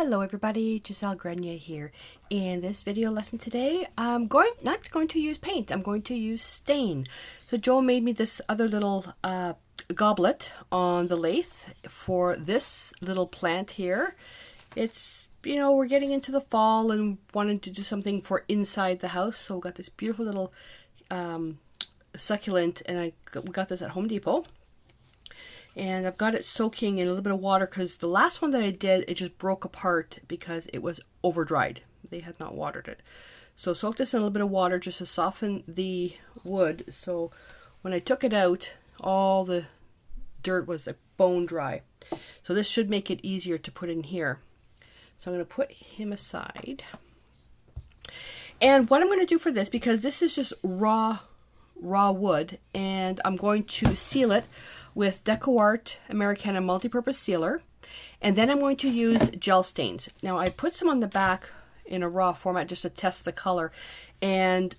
Hello everybody, Gisele Grenier here. In this video lesson today, I'm not going to use paint, I'm going to use stain. So Joe made me this other little goblet on the lathe for this little plant here. It's, you know, we're getting into the fall and wanting to do something for inside the house. So we got this beautiful little succulent, and we got this at Home Depot. And I've got it soaking in a little bit of water because the last one that I did, it just broke apart because it was over dried. They had not watered it. So soaked this in a little bit of water just to soften the wood. So when I took it out, all the dirt was like bone dry. So this should make it easier to put in here. So I'm going to put him aside. And what I'm going to do for this, because this is just raw wood, and I'm going to seal it with DecoArt Americana multi-purpose sealer, and then I'm going to use gel stains. Now I put some on the back in a raw format just to test the color, and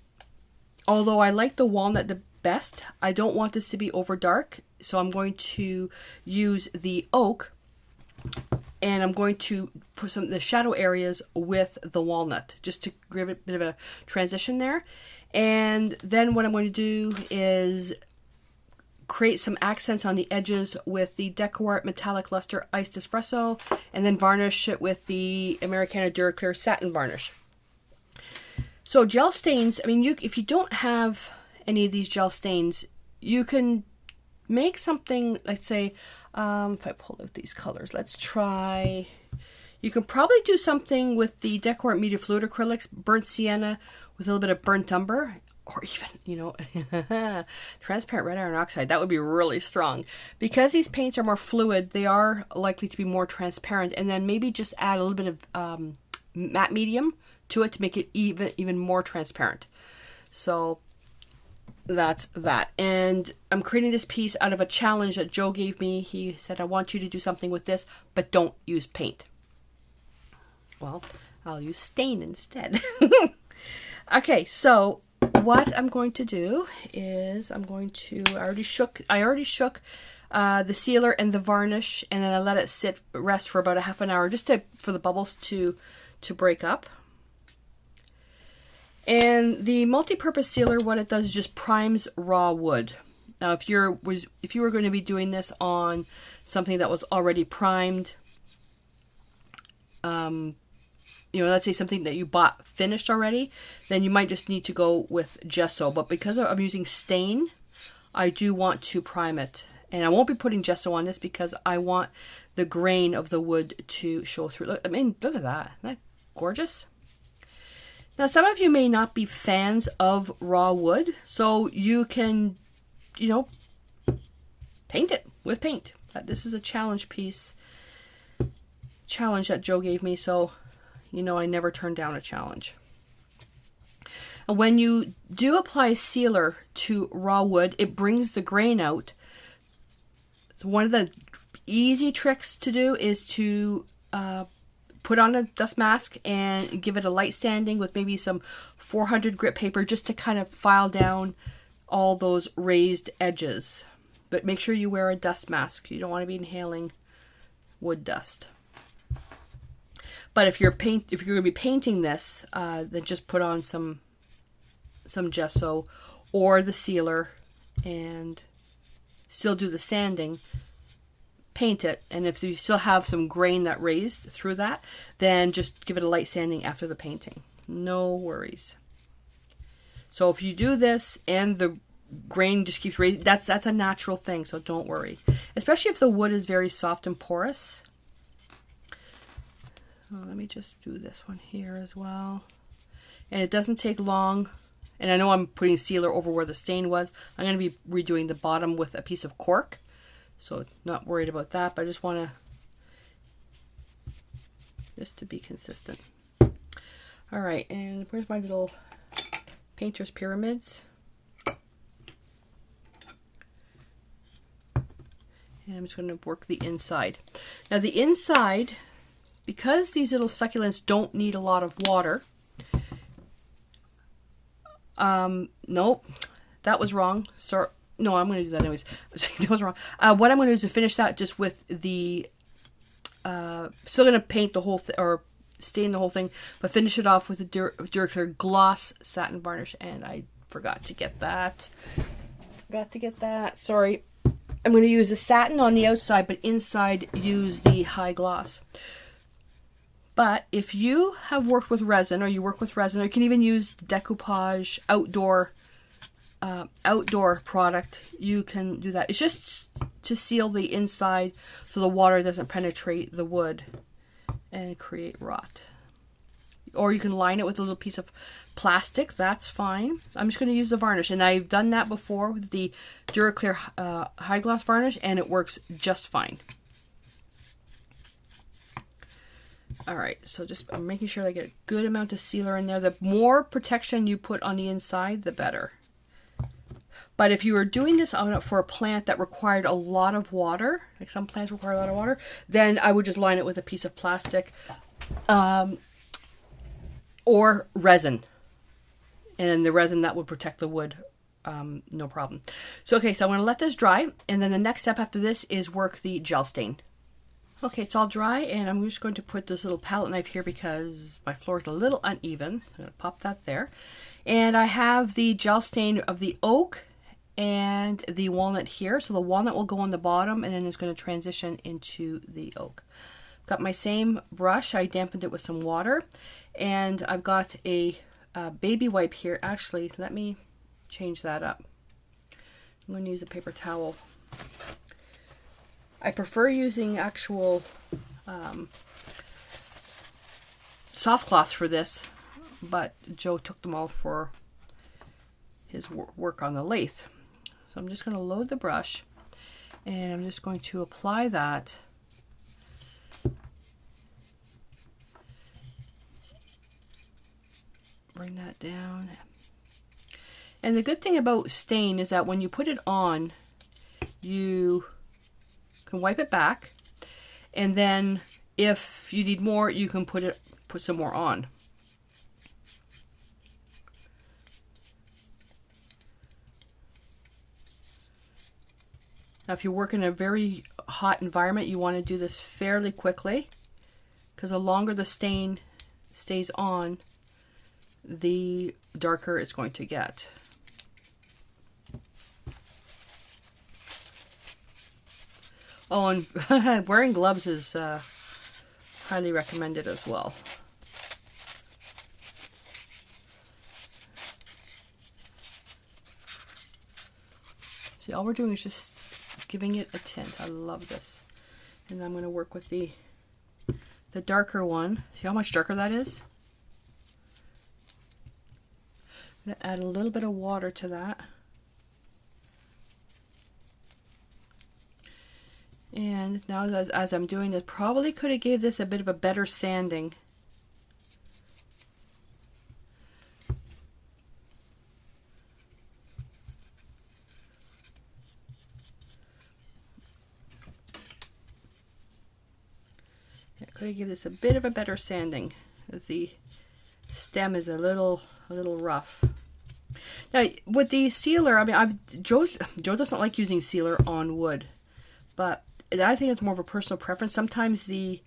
although I like the walnut the best, I don't want this to be over dark, so I'm going to use the oak, and I'm going to put some of the shadow areas with the walnut just to give it a bit of a transition there. And then what I'm going to do is create some accents on the edges with the DecoArt Metallic Luster Iced Espresso, and then varnish it with the Americana Duraclear Satin Varnish. So gel stains, I mean, if you don't have any of these gel stains, you can make something, let's say, if I pull out these colors, let's try, you can probably do something with the DecoArt Media Fluid Acrylics, Burnt Sienna with a little bit of Burnt Umber, or even, you know, transparent red iron oxide. That would be really strong. Because these paints are more fluid, they are likely to be more transparent. And then maybe just add a little bit of matte medium to it to make it even more transparent. So that's that. And I'm creating this piece out of a challenge that Joe gave me. He said, I want you to do something with this, but don't use paint. Well, I'll use stain instead. Okay, so what I'm going to do is I already shook the sealer and the varnish, and then I let it rest for about a half an hour just for the bubbles to break up. And the multi-purpose sealer, what it does is just primes raw wood. Now if you were going to be doing this on something that was already primed, you know, let's say something that you bought finished already, then you might just need to go with gesso. But because I'm using stain, I do want to prime it. And I won't be putting gesso on this because I want the grain of the wood to show through. Look, I mean, look at that. Isn't that gorgeous? Now, some of you may not be fans of raw wood, so you can, you know, paint it with paint. This is a challenge that Joe gave me, so you know I never turn down a challenge. And when you do apply sealer to raw wood, it brings the grain out. One of the easy tricks to do is to put on a dust mask and give it a light sanding with maybe some 400 grit paper just to kind of file down all those raised edges. But make sure you wear a dust mask. You don't want to be inhaling wood dust. But if you're going to be painting this, then just put on some gesso or the sealer and still do the sanding. Paint it, and if you still have some grain that raised through that, then just give it a light sanding after the painting. No worries. So if you do this and the grain just keeps raising, that's a natural thing, so don't worry. Especially if the wood is very soft and porous. Let me just do this one here as well. And it doesn't take long. And I know I'm putting sealer over where the stain was. I'm going to be redoing the bottom with a piece of cork. So not worried about that, but I just want to be consistent. All right, and where's my little painter's pyramids? And I'm just going to work the inside. Now the inside, because these little succulents don't need a lot of water. Nope, that was wrong. Sorry. No, I'm going to do that anyways. That was wrong. What I'm going to do is to finish that just with the still going to paint the whole thing, or stain the whole thing, but finish it off with a Duraclear gloss satin varnish. And I forgot to get that. Sorry. I'm going to use the satin on the outside, but inside use the high gloss. But if you have worked with resin, or you work with resin, or you can even use the decoupage outdoor product, you can do that. It's just to seal the inside so the water doesn't penetrate the wood and create rot. Or you can line it with a little piece of plastic. That's fine. I'm just going to use the varnish, and I've done that before with the Duraclear high gloss varnish, and it works just fine. Alright, so just I'm making sure I get a good amount of sealer in there. The more protection you put on the inside, the better. But if you were doing this for a plant that required a lot of water, like some plants require a lot of water, then I would just line it with a piece of plastic or resin. And the resin, that would protect the wood, no problem. So, okay, so I'm going to let this dry. And then the next step after this is work the gel stain. Okay, it's all dry, and I'm just going to put this little palette knife here because my floor is a little uneven. I'm going to pop that there. And I have the gel stain of the oak and the walnut here. So the walnut will go on the bottom, and then it's going to transition into the oak. Got my same brush. I dampened it with some water. And I've got a baby wipe here. Actually, let me change that up. I'm going to use a paper towel. I prefer using actual soft cloths for this, but Joe took them all for his work on the lathe. So I'm just going to load the brush, and I'm just going to apply that bring that down. And the good thing about stain is that when you put it on, you can wipe it back, and then if you need more, you can put some more on. Now if you work in a very hot environment, you want to do this fairly quickly, because the longer the stain stays on, the darker it's going to get. Oh, and wearing gloves is highly recommended as well. See, all we're doing is just giving it a tint. I love this. And I'm going to work with the darker one. See how much darker that is? I'm going to add a little bit of water to that. And now as I'm doing this, probably could have gave this a bit of a better sanding. Yeah, could have given this a bit of a better sanding, as the stem is a little rough. Now with the sealer, I mean, Joe doesn't like using sealer on wood, but I think it's more of a personal preference. Sometimes the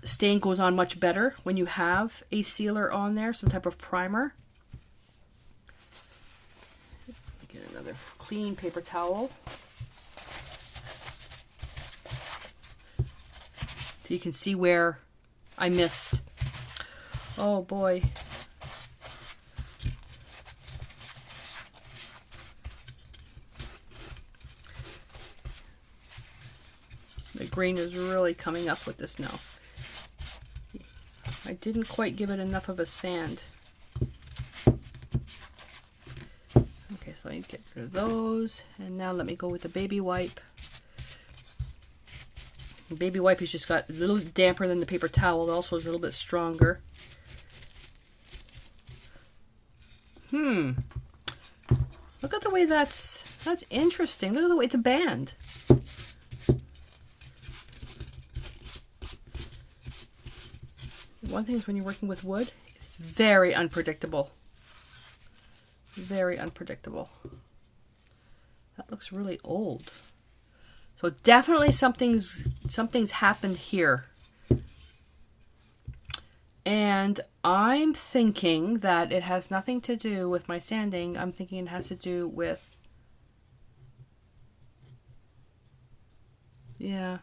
stain goes on much better when you have a sealer on there, some type of primer. Get another clean paper towel. So you can see where I missed. Oh boy. The green is really coming up with this now. I didn't quite give it enough of a sand. Okay, so I get rid of those. And now let me go with the baby wipe. The baby wipe has just got a little damper than the paper towel. It also is a little bit stronger. Look at the way that's interesting. Look at the way it's a band. One thing is when you're working with wood, it's very unpredictable. Very unpredictable. That looks really old. So definitely something's something's happened here. And I'm thinking that it has nothing to do with my sanding. I'm thinking it has to do with, yeah.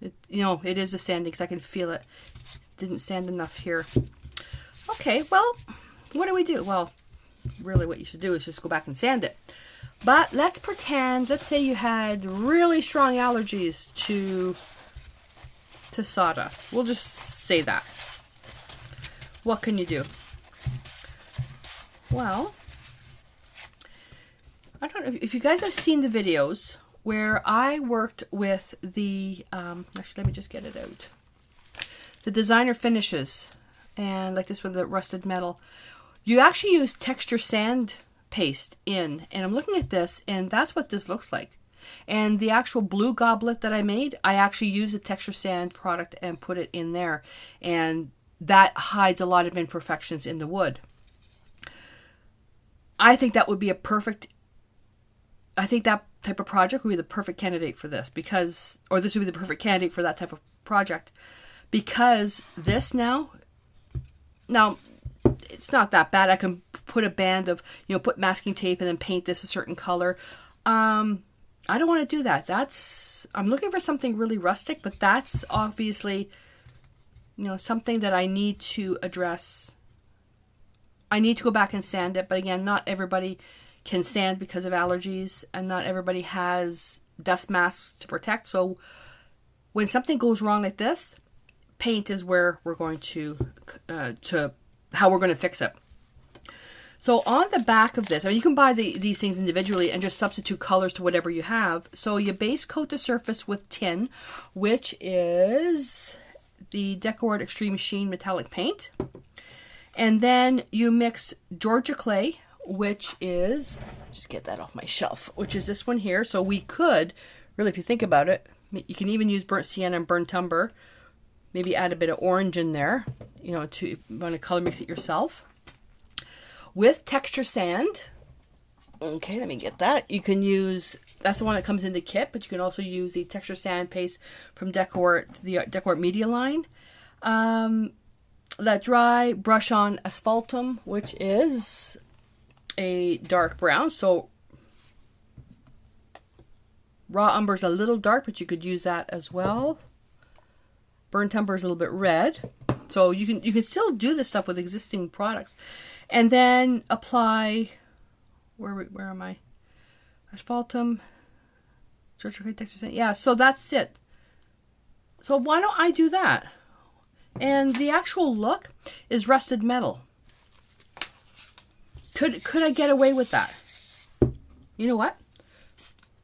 It is the sanding because I can feel it. Didn't sand enough here. Okay, well, what do we do? Well, really what you should do is just go back and sand it. But let's pretend, let's say you had really strong allergies to sawdust. We'll just say that. What can you do? Well, I don't know if you guys have seen the videos where I worked with the, actually let me just get it out. The designer finishes, and like this with the rusted metal. You actually use texture sand paste in, and I'm looking at this, and that's what this looks like. And the actual blue goblet that I made, I actually used the texture sand product and put it in there, and that hides a lot of imperfections in the wood. I think that would be that type of project would be the perfect candidate for this, because, or this would be the perfect candidate for that type of project, because this now it's not that bad. I can put a band of, put masking tape and then paint this a certain color. I don't want to do that. I'm looking for something really rustic, but that's obviously, something that I need to address. I need to go back and sand it, but again, not everybody can sand because of allergies, and not everybody has dust masks to protect. So when something goes wrong like this, paint is where we're going to how we're going to fix it. So on the back of this, you can buy these things individually and just substitute colors to whatever you have. So you base coat the surface with tin, which is the Decor Extreme Sheen metallic paint. And then you mix Georgia clay, which is, just get that off my shelf, which is this one here. So we could, really, if you think about it, you can even use burnt sienna and burnt umber. Maybe add a bit of orange in there, to, if you want to color mix it yourself. With texture sand, okay, let me get that. You can use, that's the one that comes in the kit, but you can also use the texture sand paste from Decor, the Decor Media line. Let dry, brush on asphaltum, which is a dark brown. So raw umber is a little dark, but you could use that as well. Burnt umber is a little bit red. So you can still do this stuff with existing products. And then apply, where am I? Asphaltum, texture sand. Yeah, so that's it. So why don't I do that? And the actual look is rusted metal. Could I get away with that? You know what?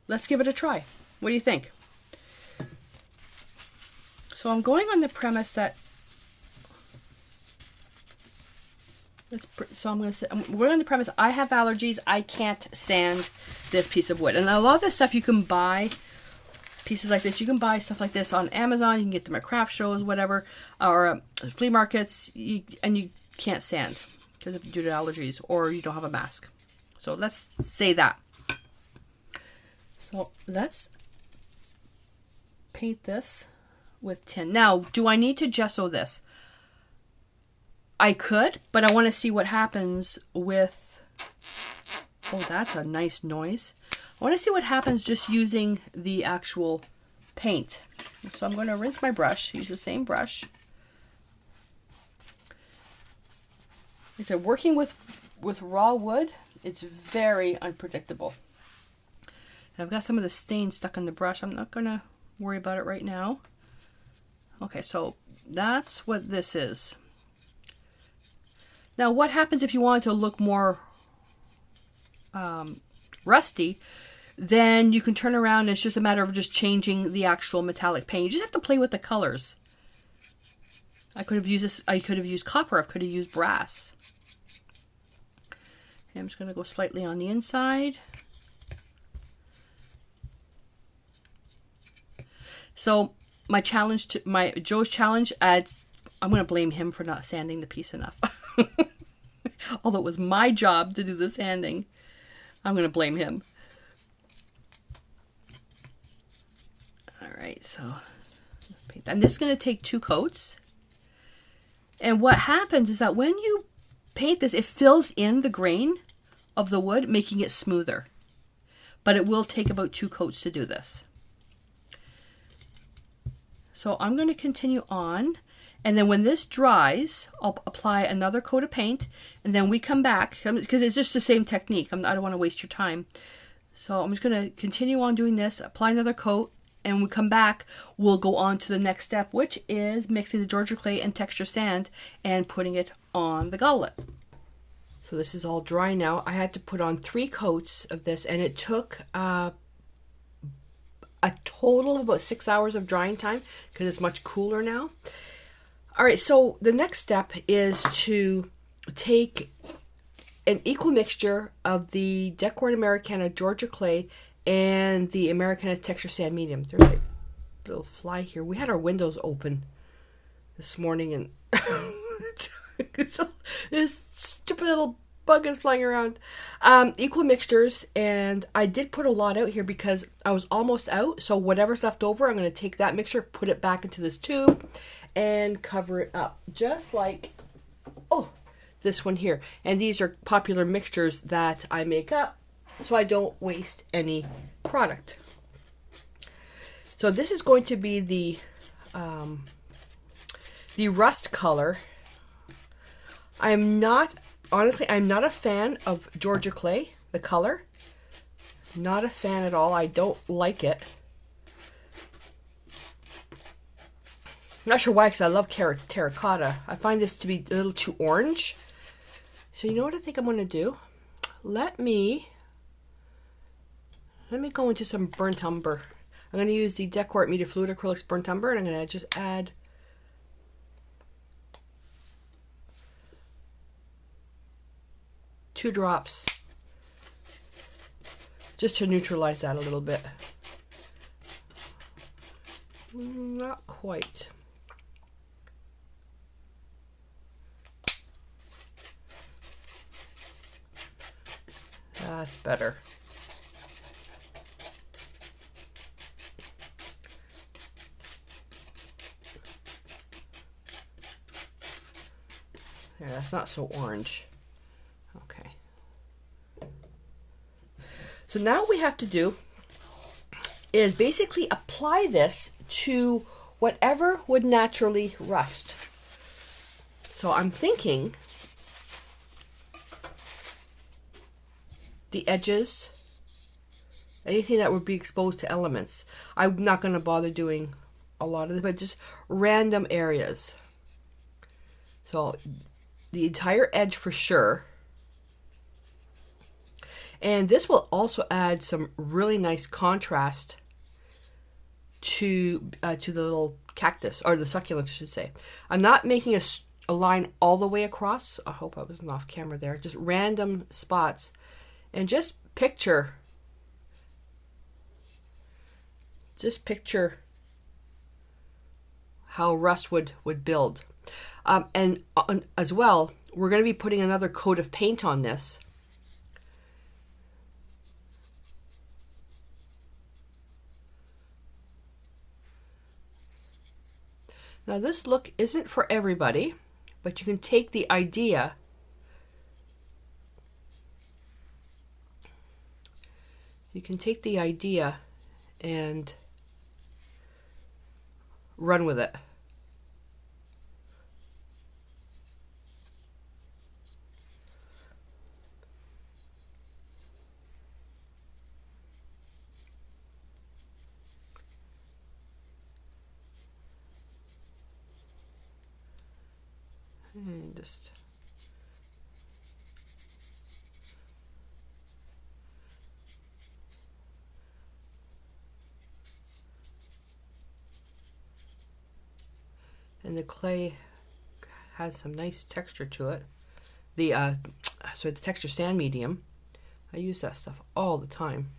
Let's give it a try. What do you think? So I'm going on the premise that, we're on the premise I have allergies. I can't sand this piece of wood. And a lot of this stuff you can buy, pieces like this, you can buy stuff like this on Amazon. You can get them at craft shows, whatever, or flea markets, and you can't sand because due to allergies or you don't have a mask. So let's say that. So let's paint this with tin. Now, do I need to gesso this? I could, but I want to see what happens with, oh, that's a nice noise. I want to see what happens just using the actual paint. So I'm going to rinse my brush, use the same brush. Like I said, working with raw wood, it's very unpredictable. And I've got some of the stain stuck on the brush. I'm not going to worry about it right now. Okay, so that's what this is. Now, what happens if you want it to look more rusty? Then you can turn around and it's just a matter of just changing the actual metallic paint. You just have to play with the colors. I could have used this. I could have used copper. I could have used brass. Okay, I'm just going to go slightly on the inside. So Joe's challenge adds. I'm going to blame him for not sanding the piece enough. Although it was my job to do the sanding, I'm going to blame him. All right, so paint that. And this is going to take 2 coats. And what happens is that when you paint this, it fills in the grain of the wood, making it smoother. But it will take about 2 coats to do this. So I'm going to continue on. And then when this dries, I'll apply another coat of paint. And then we come back, because it's just the same technique. I don't want to waste your time. So I'm just going to continue on doing this, apply another coat. And when we come back, we'll go on to the next step, which is mixing the Georgia clay and texture sand and putting it on the goblet. So this is all dry now. I had to put on 3 coats of this, and it took a total of about 6 hours of drying time because it's much cooler now. All right, so the next step is to take an equal mixture of the Decor Americana Georgia clay and the Americana texture sand medium. There's a little fly here. We had our windows open this morning, and this stupid little bug is flying around. Equal mixtures, and I did put a lot out here because I was almost out. So whatever's left over, I'm going to take that mixture, put it back into this tube, and cover it up, just like this one here. And these are popular mixtures that I make up, so I don't waste any product. So this is going to be the rust color. Honestly, I'm not a fan of Georgia clay, the color. Not a fan at all. I don't like it. Not sure why, because I love terracotta. I find this to be a little too orange. So you know what I think I'm going to do? Let me go into some burnt umber. I'm going to use the Decor Media Fluid Acrylics burnt umber, and I'm going to just add two drops just to neutralize that a little bit. Not quite. That's better. Yeah, that's not so orange. Okay. So now what we have to do is basically apply this to whatever would naturally rust. So I'm thinking the edges, anything that would be exposed to elements. I'm not going to bother doing a lot of this, but just random areas. So the entire edge for sure. And this will also add some really nice contrast to the little cactus, or the succulent, I should say. I'm not making a line all the way across. I hope I wasn't off camera there. Just random spots. And just picture how rust would build. And as well, we're going to be putting another coat of paint on this. Now this look isn't for everybody, but you can take the idea and run with it. And just and the clay has some nice texture to it. The texture sand medium, I use that stuff all the time.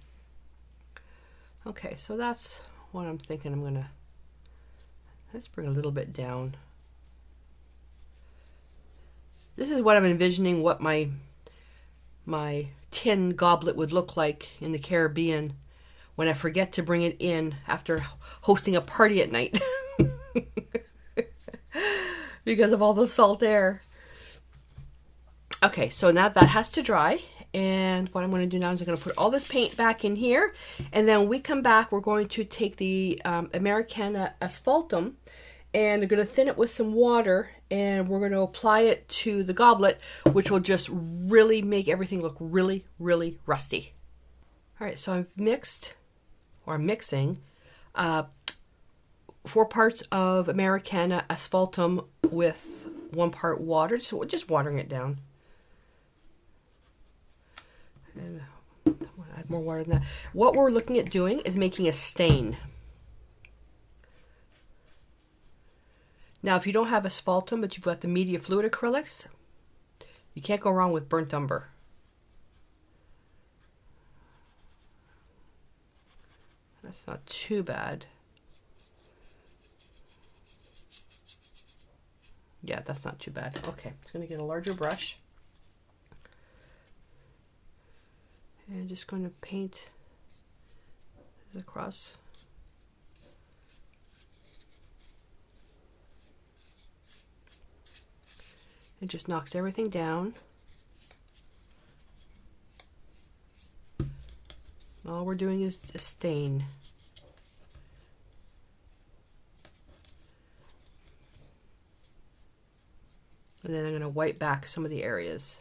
Okay, so that's what I'm thinking. Let's bring a little bit down. This is what I'm envisioning what my tin goblet would look like in the Caribbean when I forget to bring it in after hosting a party at night because of all the salt air. Okay, so now that has to dry. And what I'm going to do now is I'm going to put all this paint back in here. And then when we come back, we're going to take the Americana Asphaltum and we're going to thin it with some water. And we're going to apply it to the goblet, which will just really make everything look really, really rusty. All right, so I'm mixing 4 parts of Americana Asphaltum with 1 part water. So we're just watering it down. And I want to add more water than that. What we're looking at doing is making a stain. Now, if you don't have asphaltum, but you've got the media fluid acrylics, you can't go wrong with burnt umber. That's not too bad. Yeah, that's not too bad. Okay, I'm just going to get a larger brush. And just going to paint this across. It just knocks everything down. All we're doing is a stain. And then I'm going to wipe back some of the areas.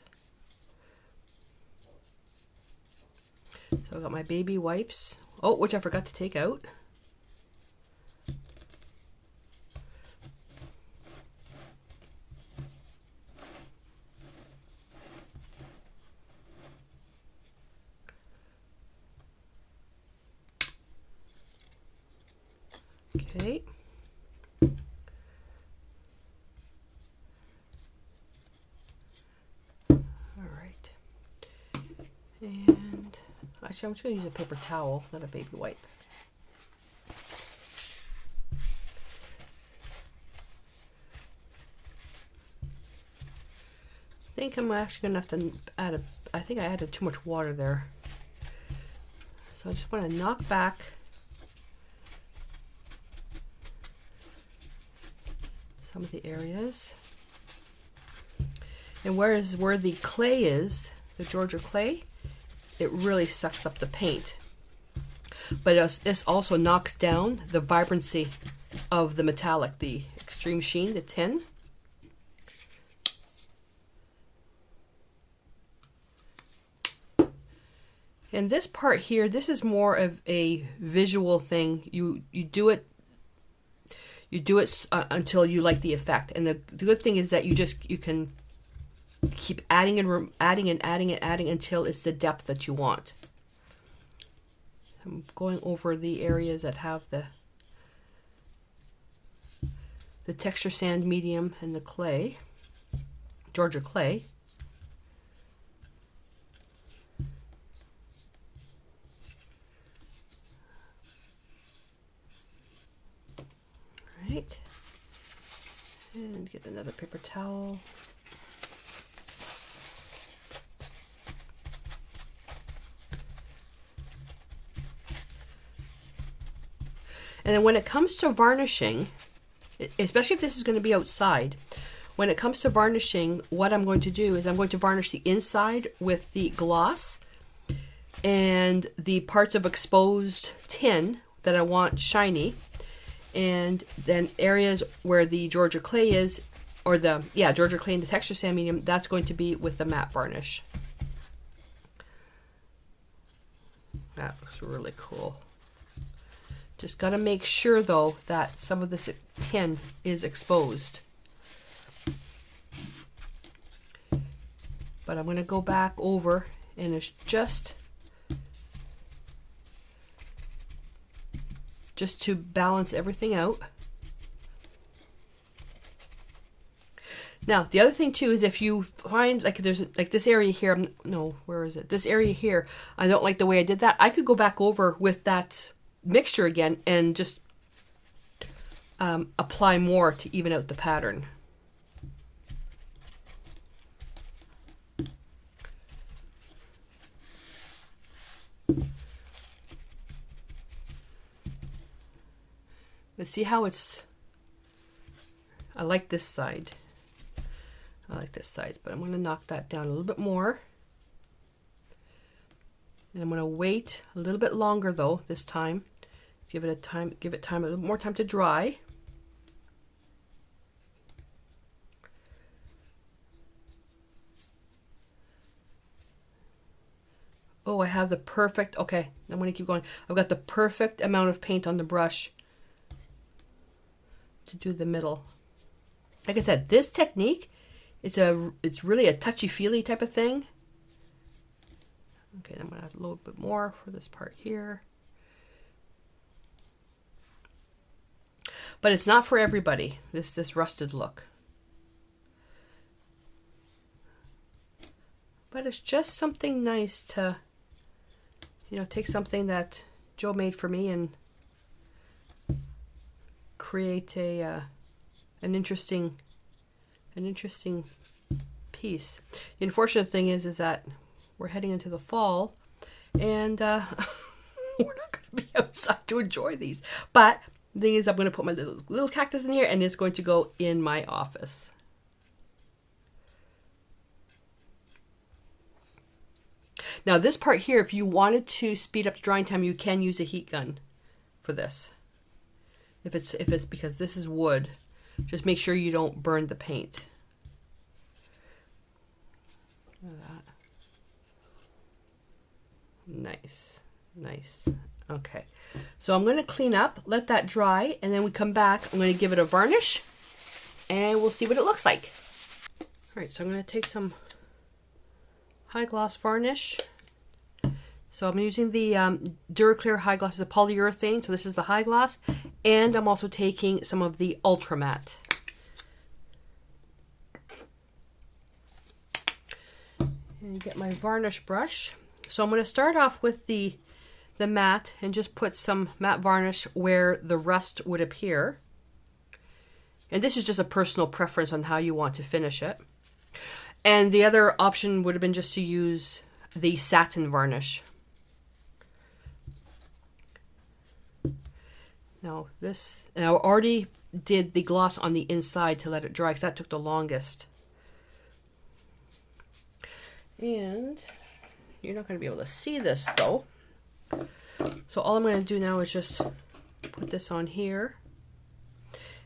So I've got my baby wipes. Oh, which I forgot to take out. Okay. All right. And actually, I'm just going to use a paper towel, not a baby wipe. I think I'm actually going to have to add I think I added too much water there. So I just want to knock back some of the areas. And where the clay is, the Georgia clay, it really sucks up the paint. But this also knocks down the vibrancy of the metallic, the extreme sheen, the tin. And this part here, this is more of a visual thing. You do it until you like the effect. And the good thing is that you can keep adding until it's the depth that you want. I'm going over the areas that have the texture sand medium and the clay, Georgia clay. Right, and get another paper towel. And then when it comes to varnishing, especially if this is going to be outside, when it comes to varnishing, what I'm going to do is I'm going to varnish the inside with the gloss and the parts of exposed tin that I want shiny. And then areas where the Georgia clay is, or Georgia clay and the texture sand medium, that's going to be with the matte varnish. That looks really cool. Just got to make sure though that some of this tin is exposed. But I'm going to go back over and it's just to balance everything out. Now, the other thing too is if you find like there's like this area here, where is it? This area here, I don't like the way I did that. I could go back over with that mixture again and just apply more to even out the pattern. Let's see how it's, I like this side. I like this side, but I'm going to knock that down a little bit more. And I'm going to wait a little bit longer though this time. Give it time, a little more time to dry. Oh, I have the perfect, okay, I'm going to keep going. I've got the perfect amount of paint on the brush to do the middle. Like I said, this technique, it's really a touchy-feely type of thing. Okay, I'm going to add a little bit more for this part here. But it's not for everybody, this rusted look. But it's just something nice to, you know, take something that Joe made for me and create an interesting piece. The unfortunate thing is that we're heading into the fall, and we're not going to be outside to enjoy these. But the thing is, I'm going to put my little cactus in here, and it's going to go in my office. Now this part here, if you wanted to speed up the drying time, you can use a heat gun for this. If it's because this is wood, just make sure you don't burn the paint. Look at that. Nice, nice. Okay, so I'm going to clean up, let that dry, and then we come back. I'm going to give it a varnish, and we'll see what it looks like. All right, so I'm going to take some high gloss varnish. So I'm using the Duraclear high gloss. It's a polyurethane, so this is the high gloss, and I'm also taking some of the ultra matte. And get my varnish brush. So I'm going to start off with the matte and just put some matte varnish where the rust would appear. And this is just a personal preference on how you want to finish it. And the other option would have been just to use the satin varnish. Now I already did the gloss on the inside to let it dry because that took the longest. And you're not going to be able to see this though. So all I'm going to do now is just put this on here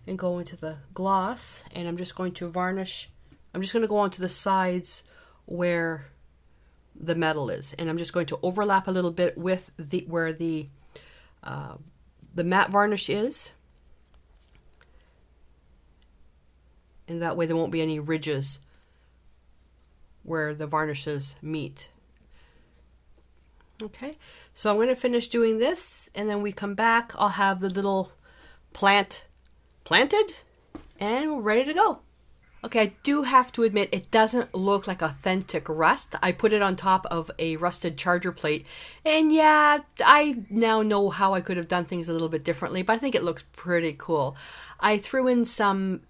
and go into the gloss, and I'm just going to varnish. I'm just going to go onto the sides where the metal is, and I'm just going to overlap a little bit with where the matte varnish is, and that way there won't be any ridges where the varnishes meet. Okay, so I'm going to finish doing this, and then we come back. I'll have the little plant planted, and we're ready to go. Okay, I do have to admit, it doesn't look like authentic rust. I put it on top of a rusted charger plate, and yeah, I now know how I could have done things a little bit differently, but I think it looks pretty cool. I threw in some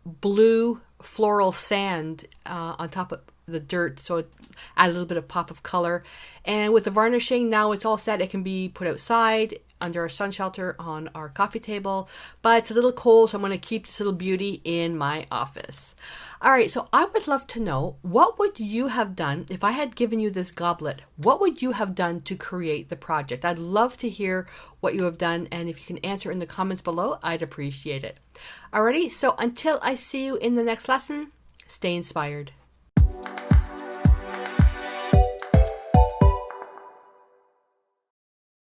blue floral sand on top of the dirt, so it added a little bit of pop of color. And with the varnishing, now it's all set. It can be put outside under our sun shelter on our coffee table, but it's a little cold, so I'm going to keep this little beauty in my office. All right, so I would love to know, what would you have done if I had given you this goblet? What would you have done to create the project? I'd love to hear what you have done, and if you can answer in the comments below, I'd appreciate it. Alrighty, so until I see you in the next lesson, stay inspired.